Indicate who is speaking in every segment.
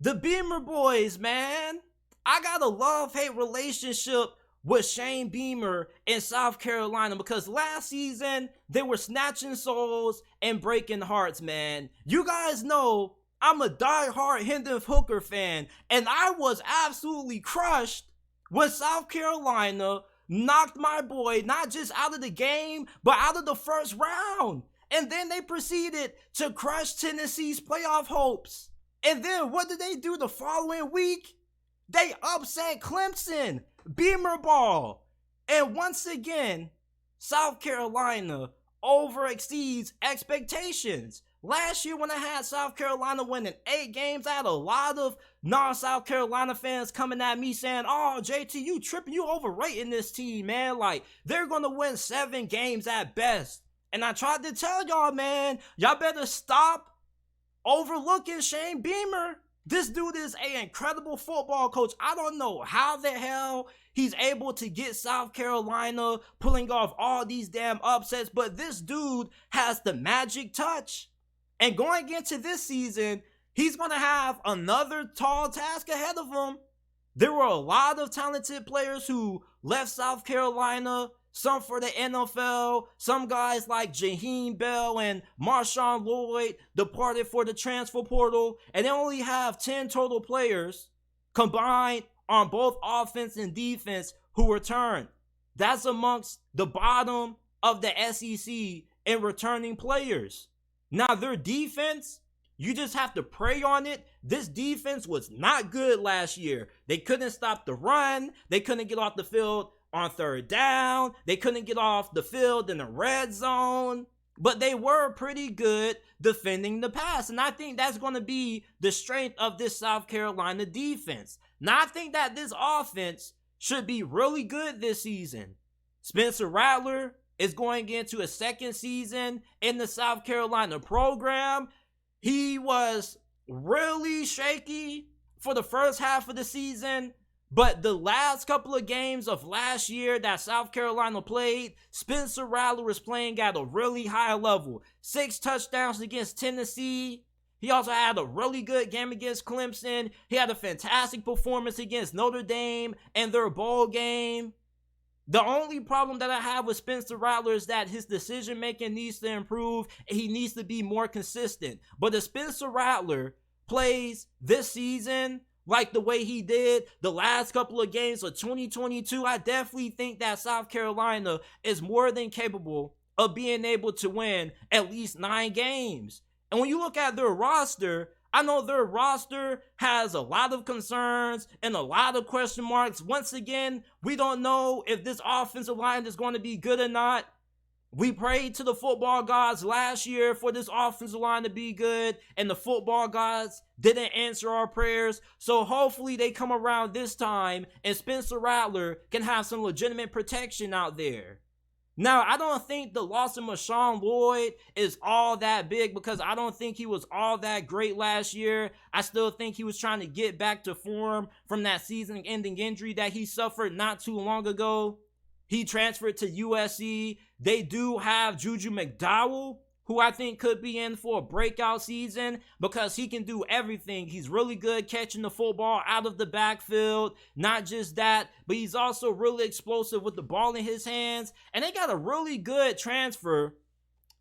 Speaker 1: The Beamer boys, man. I got a love-hate relationship with Shane Beamer in South Carolina because last season they were snatching souls and breaking hearts, man. You guys know I'm a die-hard Hendon Hooker fan, and I was absolutely crushed when South Carolina knocked my boy not just out of the game, but out of the first round. And then they proceeded to crush Tennessee's playoff hopes. And then what did they do the following week? They upset Clemson. Beamer ball. And once again, South Carolina overexceeds expectations. Last year when I had South Carolina winning 8 games, I had a lot of non-South Carolina fans coming at me saying, oh, JT, you tripping, you overrating this team, man. Like, they're going to win 7 games at best. And I tried to tell y'all, man, y'all better stop overlooking Shane Beamer. This dude is an incredible football coach. I don't know how the hell he's able to get South Carolina pulling off all these damn upsets, but this dude has the magic touch. And going into this season, he's going to have another tall task ahead of him. There were a lot of talented players who left South Carolina, some for the NFL, some guys like Jaheim Bell and Marshawn Lloyd departed for the transfer portal, and they only have 10 total players combined on both offense and defense who returned. That's amongst the bottom of the SEC in returning players. Now, their defense, you just have to pray on it. This defense was not good last year. They couldn't stop the run. They couldn't get off the field on third down. They couldn't get off the field in the red zone. But they were pretty good defending the pass. And I think that's going to be the strength of this South Carolina defense. Now, I think that this offense should be really good this season. Spencer Rattler is going into a second season in the South Carolina program. He was really shaky for the first half of the season, but the last couple of games of last year that South Carolina played, Spencer Rattler was playing at a really high level. 6 touchdowns against Tennessee. He also had a really good game against Clemson. He had a fantastic performance against Notre Dame in their bowl game. The only problem that I have with Spencer Rattler is that his decision making needs to improve and he needs to be more consistent. But if Spencer Rattler plays this season like the way he did the last couple of games of 2022, I definitely think that South Carolina is more than capable of being able to win at least 9 games. And when you look at their roster, I know their roster has a lot of concerns and a lot of question marks. Once again, we don't know if this offensive line is going to be good or not. We prayed to the football gods last year for this offensive line to be good, and the football gods didn't answer our prayers. So hopefully they come around this time and Spencer Rattler can have some legitimate protection out there. Now, I don't think the loss of Marshawn Lloyd is all that big because I don't think he was all that great last year. I still think he was trying to get back to form from that season-ending injury that he suffered not too long ago. He transferred to USC. They do have Juju McDowell, who I think could be in for a breakout season because he can do everything. He's really good catching the football out of the backfield. Not just that, but he's also really explosive with the ball in his hands. And they got a really good transfer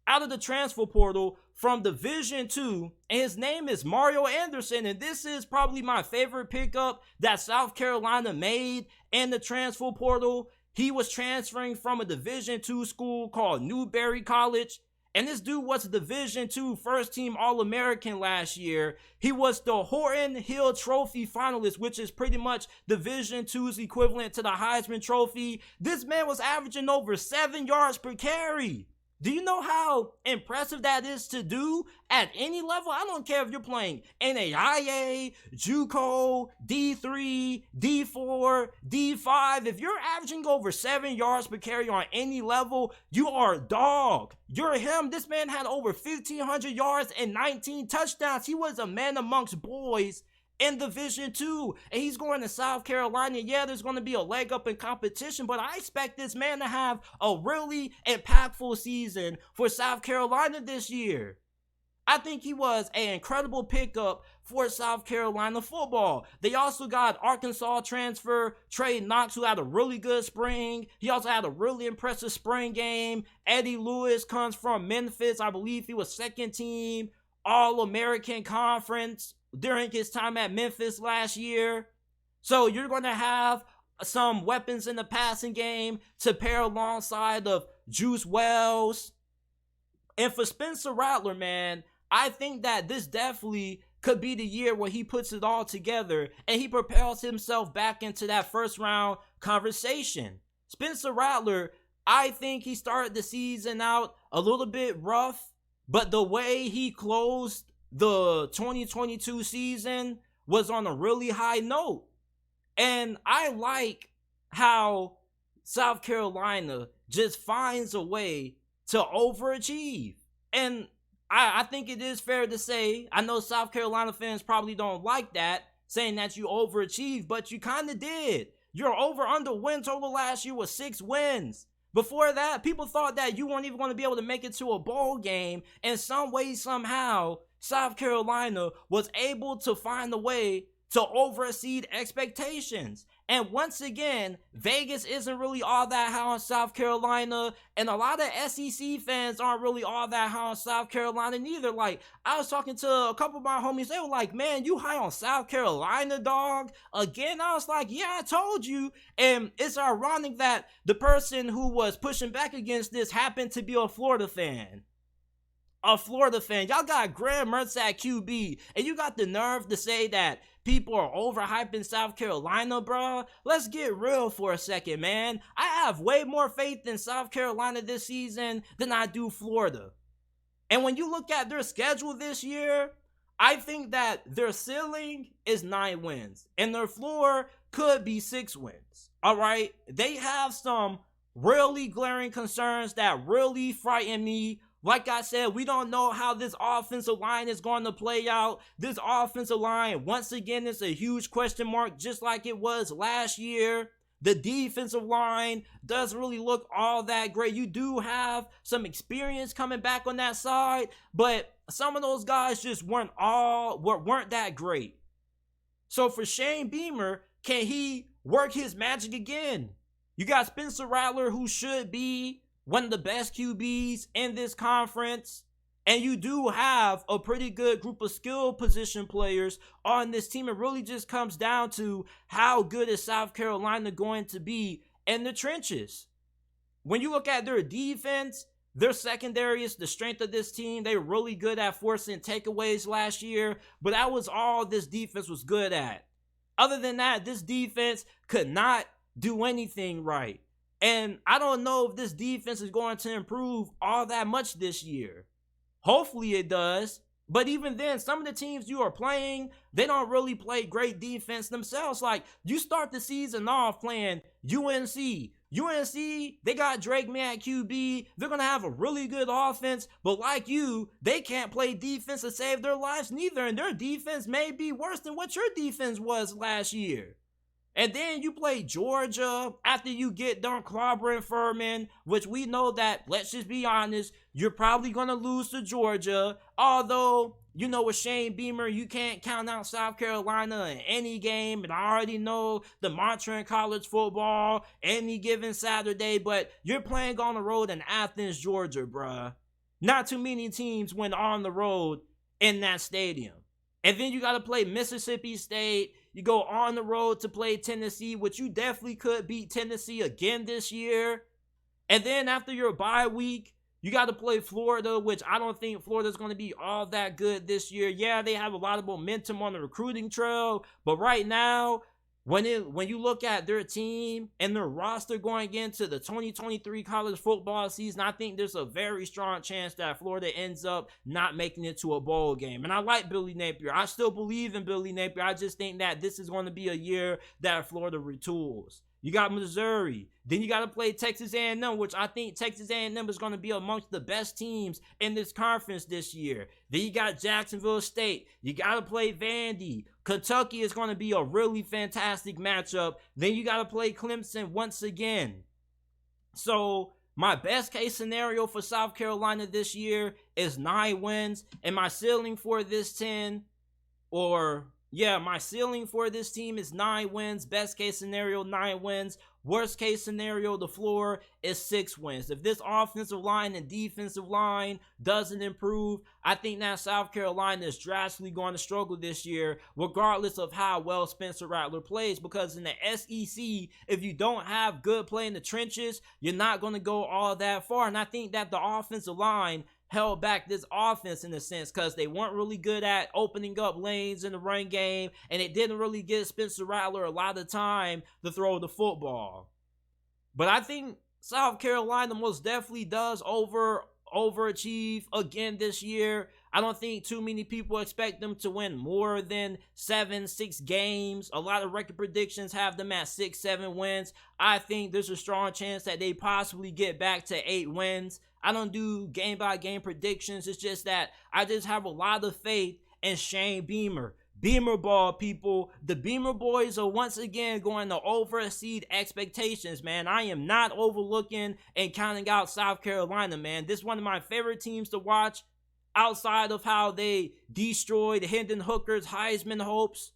Speaker 1: out of the transfer portal from Division II, and his name is Mario Anderson, and this is probably my favorite pickup that South Carolina made in the transfer portal. He was transferring from a Division II school called Newberry College. And this dude was a Division II first-team All-American last year. He was the Horton Hill Trophy finalist, which is pretty much Division II's equivalent to the Heisman Trophy. This man was averaging over 7 yards per carry. Do you know how impressive that is to do at any level? I don't care if you're playing NAIA, JUCO, D3, D4, D5. If you're averaging over 7 yards per carry on any level, you are a dog. You're him. This man had over 1,500 yards and 19 touchdowns. He was a man amongst boys in Division II, and he's going to South Carolina. Yeah, there's going to be a leg up in competition, but I expect this man to have a really impactful season for South Carolina this year. I think he was an incredible pickup for South Carolina football. They also got Arkansas transfer Trey Knox, who had a really good spring. He also had a really impressive spring game. Eddie Lewis comes from Memphis. I believe he was second team All-American Conference during his time at Memphis last year. So you're going to have some weapons in the passing game to pair alongside of Juice Wells. And for Spencer Rattler, man, I think that this definitely could be the year where he puts it all together and he propels himself back into that first round conversation. Spencer Rattler, I think he started the season out a little bit rough, but the way he closed the 2022 season was on a really high note. And I like how South Carolina just finds a way to overachieve. And I think it is fair to say, I know South Carolina fans probably don't like that, saying that you overachieved, but you kind of did. Your over-under win total last year was 6 wins. Before that, people thought that you weren't even going to be able to make it to a bowl game. And some way, somehow, South Carolina was able to find a way to overexceed expectations. And once again, Vegas isn't really all that high on South Carolina, and a lot of SEC fans aren't really all that high on South Carolina neither. Like, I was talking to a couple of my homies, they were like, man, you high on South Carolina, dog? Again, I was like, yeah, I told you. And it's ironic that the person who was pushing back against this happened to be a Florida fan. Y'all got Graham Mertz at QB, and you got the nerve to say that people are overhyping South Carolina, bro. Let's get real for a second, man. I have way more faith in South Carolina this season than I do Florida. And when you look at their schedule this year, I think that their ceiling is 9 wins, and their floor could be 6 wins. All right? They have some really glaring concerns that really frighten me. Like I said, we don't know how this offensive line is going to play out. This offensive line, once again, is a huge question mark, just like it was last year. The defensive line doesn't really look all that great. You do have some experience coming back on that side, but some of those guys just weren't that great. So for Shane Beamer, can he work his magic again? You got Spencer Rattler, who should be one of the best QBs in this conference, and you do have a pretty good group of skill position players on this team. It really just comes down to how good is South Carolina going to be in the trenches. When you look at their defense, their secondary is the strength of this team. They were really good at forcing takeaways last year, but that was all this defense was good at. Other than that, this defense could not do anything right. And I don't know if this defense is going to improve all that much this year. Hopefully it does. But even then, some of the teams you are playing, they don't really play great defense themselves. Like, you start the season off playing UNC. They got Drake May at QB. They're going to have a really good offense. But like you, they can't play defense to save their lives neither. And their defense may be worse than what your defense was last year. And then you play Georgia after you get done clobbering Furman, which we know that, let's just be honest, you're probably going to lose to Georgia. Although, you know, with Shane Beamer, you can't count out South Carolina in any game. And I already know the mantra in college football, any given Saturday. But you're playing on the road in Athens, Georgia, bruh. Not too many teams went on the road in that stadium. And then you got to play Mississippi State. You go on the road to play Tennessee, which you definitely could beat Tennessee again this year. And then after your bye week, you got to play Florida, which I don't think Florida's going to be all that good this year. Yeah, they have a lot of momentum on the recruiting trail, but right now, when you look at their team and their roster going into the 2023 college football season, I think there's a very strong chance that Florida ends up not making it to a bowl game. And I like Billy Napier. I still believe in Billy Napier. I just think that this is going to be a year that Florida retools. You got Missouri. Then you got to play Texas A&M, which I think Texas A&M is going to be amongst the best teams in this conference this year. Then you got Jacksonville State. You got to play Vandy. Kentucky is going to be a really fantastic matchup. Then you got to play Clemson once again. So My best case scenario for South Carolina this year is 9 wins, and my ceiling for this 10 or yeah, my ceiling for this team is 9 wins. Best case scenario, 9 wins. Worst case scenario, the floor is 6 wins. If this offensive line and defensive line doesn't improve, I think that South Carolina is drastically going to struggle this year, regardless of how well Spencer Rattler plays. Because in the SEC, if you don't have good play in the trenches, you're not going to go all that far. And I think that the offensive line held back this offense in a sense because they weren't really good at opening up lanes in the run game, and it didn't really give Spencer Rattler a lot of time to throw the football. But I think South Carolina most definitely does overachieve again this year. I don't think too many people expect them to win more than 6 games. A lot of record predictions have them at 6, 7 wins. I think there's a strong chance that they possibly get back to 8 wins. I don't do game-by-game predictions. It's just that I just have a lot of faith in Shane Beamer. Beamer ball, people. The Beamer boys are once again going to overexceed expectations, man. I am not overlooking and counting out South Carolina, man. This is one of my favorite teams to watch outside of how they destroyed Hendon Hooker's Heisman hopes.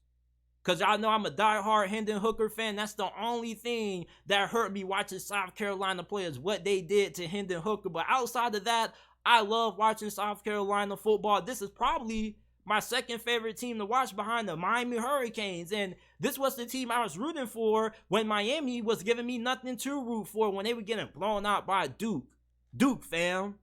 Speaker 1: Because y'all know I'm a diehard Hendon Hooker fan. That's the only thing that hurt me watching South Carolina play is what they did to Hendon Hooker. But outside of that, I love watching South Carolina football. This is probably my second favorite team to watch behind the Miami Hurricanes. And this was the team I was rooting for when Miami was giving me nothing to root for when they were getting blown out by Duke. Duke, fam.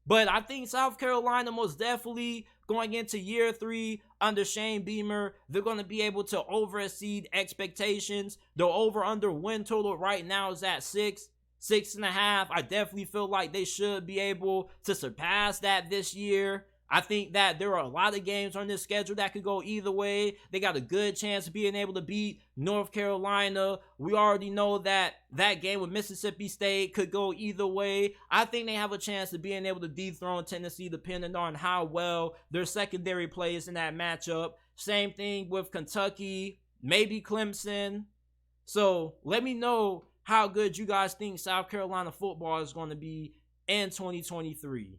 Speaker 1: But I think South Carolina most definitely going into year 3 under Shane Beamer, they're going to be able to overexceed expectations. The over-under win total right now is at 6, 6.5. I definitely feel like they should be able to surpass that this year. I think that there are a lot of games on this schedule that could go either way. They got a good chance of being able to beat North Carolina. We already know that that game with Mississippi State could go either way. I think they have a chance of being able to dethrone Tennessee depending on how well their secondary plays in that matchup. Same thing with Kentucky, maybe Clemson. So let me know how good you guys think South Carolina football is going to be in 2023.